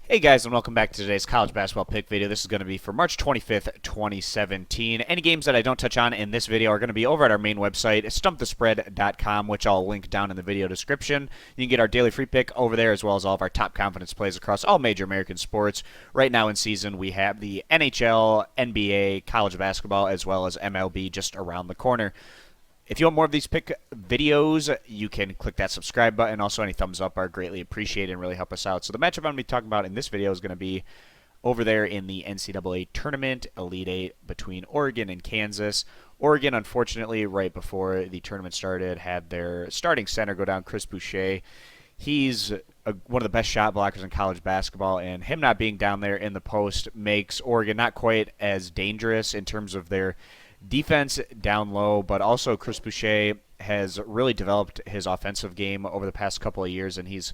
Hey guys, and welcome back to today's college basketball pick video. This is going to be for March 25th, 2017. Any games that I don't touch on in this video are going to be over at our main website, stumpthespread.com, which I'll link down in the video description. You can get our daily free pick over there, as well as all of our top confidence plays across all major American sports. Right now in season, we have the NHL, NBA, college basketball, as well as MLB just around the corner. If you want more of these pick videos, you can click that subscribe button. Also, any thumbs up are greatly appreciated and really help us out. So the matchup I'm going to be talking about in this video is going to be over there in the NCAA tournament, Elite Eight, between Oregon and Kansas. Oregon, unfortunately, right before the tournament started, had their starting center go down, Chris Boucher. He's one of the best shot blockers in college basketball, and him not being down there in the post makes Oregon not quite as dangerous in terms of their defense down low, but also Chris Boucher has really developed his offensive game over the past couple of years, and he's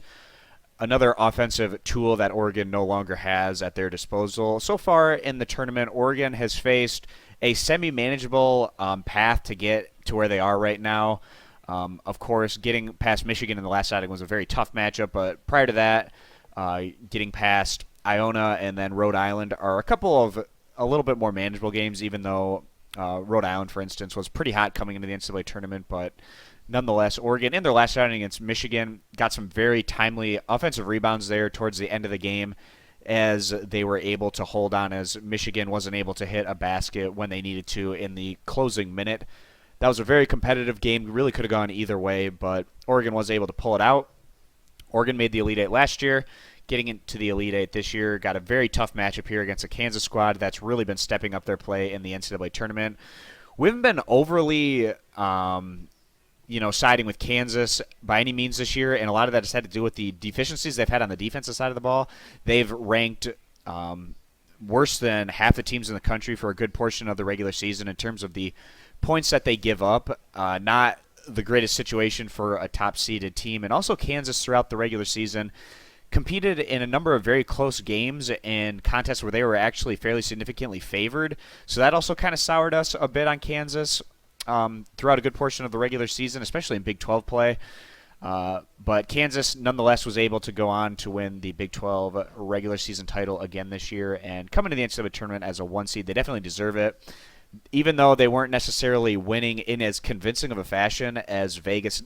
another offensive tool that Oregon no longer has at their disposal. So far in the tournament, Oregon has faced a semi-manageable path to get to where they are right now. Of course, getting past Michigan in the last outing was a very tough matchup, but prior to that, getting past Iona and then Rhode Island are a couple of a little bit more manageable games, even though Rhode Island, for instance, was pretty hot coming into the NCAA tournament, but nonetheless, Oregon, in their last outing against Michigan, got some very timely offensive rebounds there towards the end of the game as they were able to hold on, as Michigan wasn't able to hit a basket when they needed to in the closing minute. That was a very competitive game, really could have gone either way, but Oregon was able to pull it out. Oregon made the Elite Eight last year. Getting into the Elite Eight this year, got a very tough matchup here against a Kansas squad that's really been stepping up their play in the NCAA tournament. We haven't been overly, siding with Kansas by any means this year, and a lot of that has had to do with the deficiencies they've had on the defensive side of the ball. They've ranked worse than half the teams in the country for a good portion of the regular season in terms of the points that they give up. Not the greatest situation for a top-seeded team, and also Kansas throughout the regular season competed in a number of very close games and contests where they were actually fairly significantly favored. So that also kind of soured us a bit on Kansas throughout a good portion of the regular season, especially in Big 12 play. But Kansas nonetheless was able to go on to win the Big 12 regular season title again this year and come into the NCAA tournament as a 1 seed. They definitely deserve it. Even though they weren't necessarily winning in as convincing of a fashion as Vegas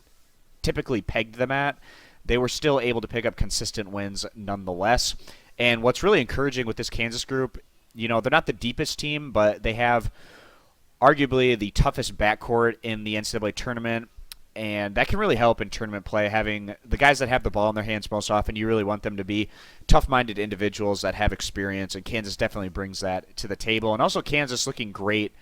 typically pegged them at, they were still able to pick up consistent wins nonetheless. And what's really encouraging with this Kansas group, they're not the deepest team, but they have arguably the toughest backcourt in the NCAA tournament. And that can really help in tournament play, having the guys that have the ball in their hands most often. You really want them to be tough-minded individuals that have experience, and Kansas definitely brings that to the table. And also Kansas looking great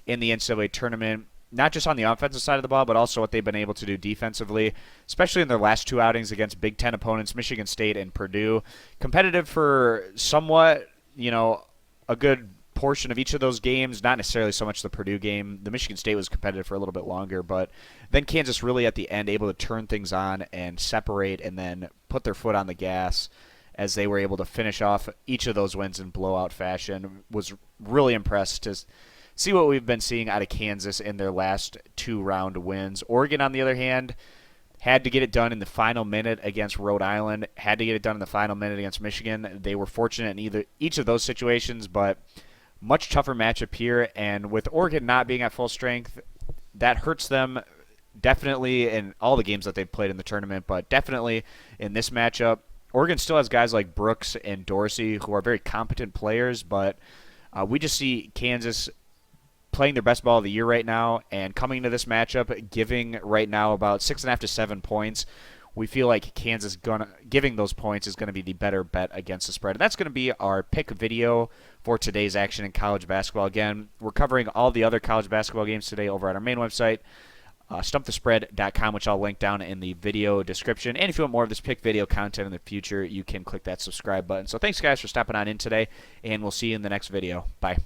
in the NCAA tournament, not just on the offensive side of the ball, but also what they've been able to do defensively, especially in their last two outings against Big Ten opponents, Michigan State and Purdue. Competitive for somewhat, a good portion of each of those games, not necessarily so much the Purdue game. The Michigan State was competitive for a little bit longer, but then Kansas really at the end able to turn things on and separate and then put their foot on the gas as they were able to finish off each of those wins in blowout fashion. Was really impressed to see what we've been seeing out of Kansas in their last two-round wins. Oregon, on the other hand, had to get it done in the final minute against Rhode Island, had to get it done in the final minute against Michigan. They were fortunate in each of those situations, but much tougher matchup here. And with Oregon not being at full strength, that hurts them definitely in all the games that they've played in the tournament, but definitely in this matchup. Oregon still has guys like Brooks and Dorsey who are very competent players, but we just see Kansas playing their best ball of the year right now and coming into this matchup giving right now about 6.5 to 7 points. We feel like Kansas giving those points is going to be the better bet against the spread. And that's going to be our pick video for today's action in college basketball. Again, we're covering all the other college basketball games today over at our main website, stumpthespread.com, which I'll link down in the video description. And if you want more of this pick video content in the future, you can click that subscribe button. So thanks, guys, for stopping on in today, and we'll see you in the next video. Bye.